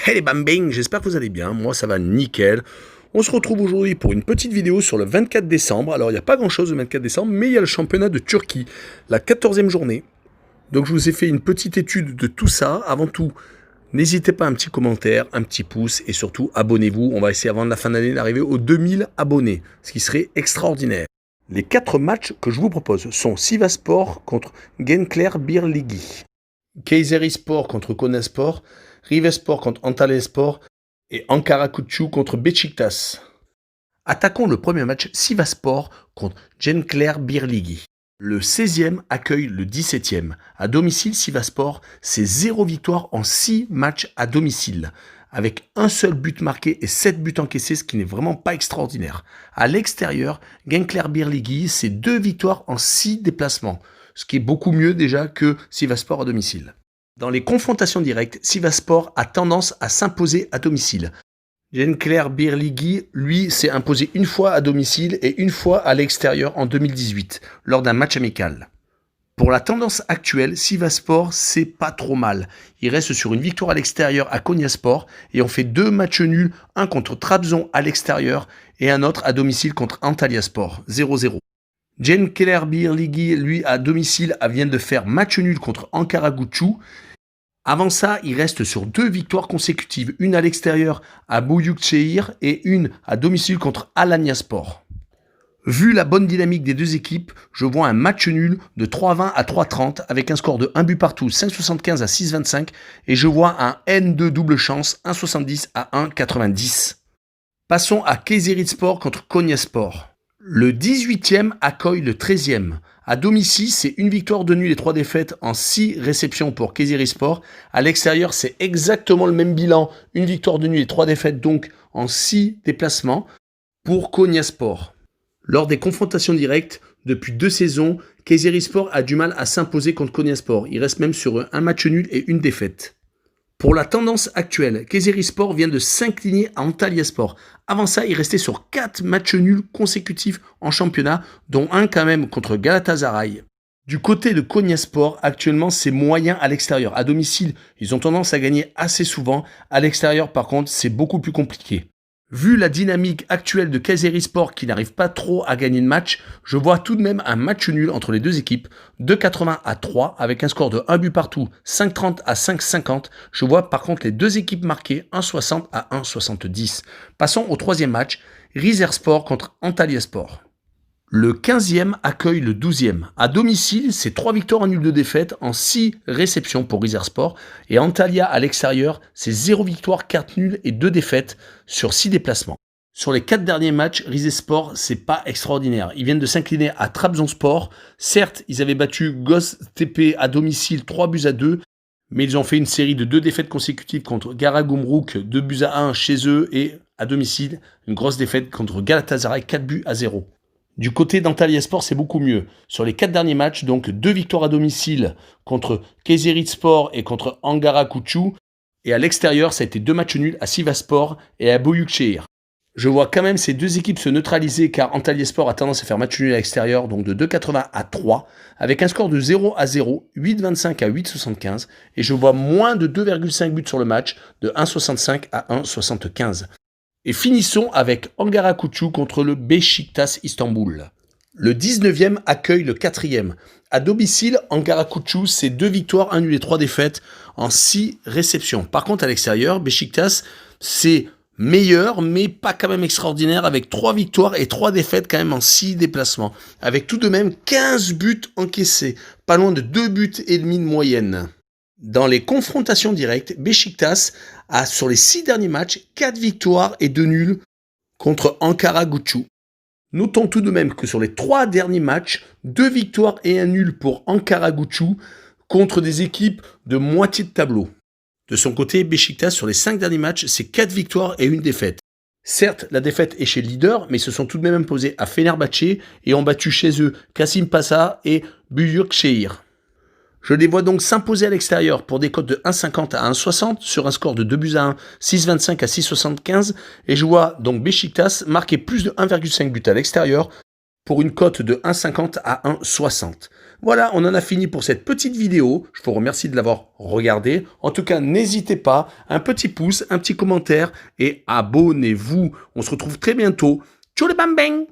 Hey les bambing, j'espère que vous allez bien, moi ça va nickel. On se retrouve aujourd'hui pour une petite vidéo sur le 24 décembre. Alors il n'y a pas grand chose le 24 décembre, mais il y a le championnat de Turquie, la 14e journée. Donc je vous ai fait une petite étude de tout ça. Avant tout, n'hésitez pas à un petit commentaire, un petit pouce et surtout abonnez-vous. On va essayer avant la fin d'année d'arriver aux 2000 abonnés, ce qui serait extraordinaire. Les 4 matchs que je vous propose sont Sivasspor contre Gençler Birliği, Kayserispor contre Konyaspor, Rivespor contre Antalyaspor et Ankara-Kutchu contre Beşiktaş. Attaquons le premier match Sivasspor contre Gençler Birliği. Le 16e accueille le 17e. À domicile, Sivasspor, c'est 0 victoire en 6 matchs à domicile, avec un seul but marqué et 7 buts encaissés, ce qui n'est vraiment pas extraordinaire. À l'extérieur, Gençler Birliği, c'est 2 victoires en 6 déplacements, ce qui est beaucoup mieux déjà que Sivasspor à domicile. Dans les confrontations directes, Sivasspor a tendance à s'imposer à domicile. Gençler Birliği, lui, s'est imposé une fois à domicile et une fois à l'extérieur en 2018, lors d'un match amical. Pour la tendance actuelle, Sivasspor, c'est pas trop mal. Il reste sur une victoire à l'extérieur à Konyaspor et on fait 2 matchs nuls, un contre Trabzon à l'extérieur et un autre à domicile contre Antalyaspor, 0-0. Gençler Birliği, lui, à domicile, vient de faire match nul contre Ankara-Kutchu. Avant ça, il reste sur 2 victoires consécutives, une à l'extérieur à Başakşehir et une à domicile contre Alanyaspor. Vu la bonne dynamique des deux équipes, je vois un match nul de 3-20 à 3-30 avec un score de 1 but partout, 5,75 à 6,25 et je vois un N2 double chance, 1,70 à 1,90. Passons à Kayserispor contre Konyaspor. Le 18e accueille le 13e. À domicile, c'est une victoire, 2 nuls et 3 défaites en 6 réceptions pour Kayserispor. À l'extérieur, c'est exactement le même bilan, une victoire, 2 nuls et 3 défaites donc en 6 déplacements pour Konyaspor. Lors des confrontations directes, depuis 2 saisons, Kayserispor a du mal à s'imposer contre Konyaspor. Il reste même sur un match nul et une défaite. Pour la tendance actuelle, Kayserispor vient de s'incliner à Antalyaspor. Avant ça, il restait sur 4 matchs nuls consécutifs en championnat, dont un quand même contre Galatasaray. Du côté de Konyaspor, actuellement, c'est moyen à l'extérieur. À domicile, ils ont tendance à gagner assez souvent. À l'extérieur, par contre, c'est beaucoup plus compliqué. Vu la dynamique actuelle de Kayserispor qui n'arrive pas trop à gagner de match, je vois tout de même un match nul entre les deux équipes, 2,80 à 3 avec un score de 1 but partout, 5,30 à 5,50. Je vois par contre les deux équipes marquées 1,60 à 1,70. Passons au troisième match, Rizersspor contre Antalyaspor. Le 15e accueille le 12e. À domicile, c'est 3 victoires, 1 nul, 2 défaites en 6 réceptions pour Rizersspor. Et Antalya à l'extérieur, c'est 0 victoire, 4 nuls et 2 défaites sur 6 déplacements. Sur les 4 derniers matchs, Rizespor, c'est pas extraordinaire. Ils viennent de s'incliner à Trabzonspor. Certes, ils avaient battu Göztepe à domicile 3 buts à 2, mais ils ont fait une série de 2 défaites consécutives contre Karagümrük, 2 buts à 1 chez eux et à domicile, une grosse défaite contre Galatasaray, 4 buts à 0. Du côté d'Antalyaspor, c'est beaucoup mieux. Sur les 4 derniers matchs, donc 2 victoires à domicile contre Kayserispor et contre Ankara-Kutchu. Et à l'extérieur, ça a été 2 matchs nuls à Sivasspor et à Başakşehir. Je vois quand même ces deux équipes se neutraliser car Antalyaspor a tendance à faire match nul à l'extérieur, donc de 2,80 à 3, avec un score de 0 à 0, 8,25 à 8,75. Et je vois moins de 2,5 buts sur le match, de 1,65 à 1,75. Et finissons avec Ankara-Kutchu contre le Beşiktaş Istanbul. Le 19e accueille le 4e. À domicile, Ankara-Kutchu, c'est 2 victoires, 1 nul et 3 défaites en 6 réceptions. Par contre, à l'extérieur, Beşiktaş, c'est meilleur, mais pas quand même extraordinaire, avec 3 victoires et 3 défaites quand même en 6 déplacements. Avec tout de même 15 buts encaissés, pas loin de 2 buts et demi de moyenne. Dans les confrontations directes, Beşiktaş a sur les 6 derniers matchs 4 victoires et 2 nuls contre Ankara-Kutchu. Notons tout de même que sur les 3 derniers matchs, 2 victoires et 1 nul pour Ankara-Kutchu contre des équipes de moitié de tableau. De son côté, Beşiktaş sur les 5 derniers matchs, c'est 4 victoires et 1 défaite. Certes, la défaite est chez le leader, mais ils se sont tout de même imposés à Fenerbahçe et ont battu chez eux Kasımpaşa et Başakşehir. Je les vois donc s'imposer à l'extérieur pour des cotes de 1,50 à 1,60 sur un score de 2 buts à 1, 6,25 à 6,75 et je vois donc Beşiktaş marquer plus de 1,5 but à l'extérieur pour une cote de 1,50 à 1,60. Voilà, on en a fini pour cette petite vidéo. Je vous remercie de l'avoir regardée. En tout cas, n'hésitez pas, un petit pouce, un petit commentaire et abonnez-vous. On se retrouve très bientôt. Tchou le bam bang!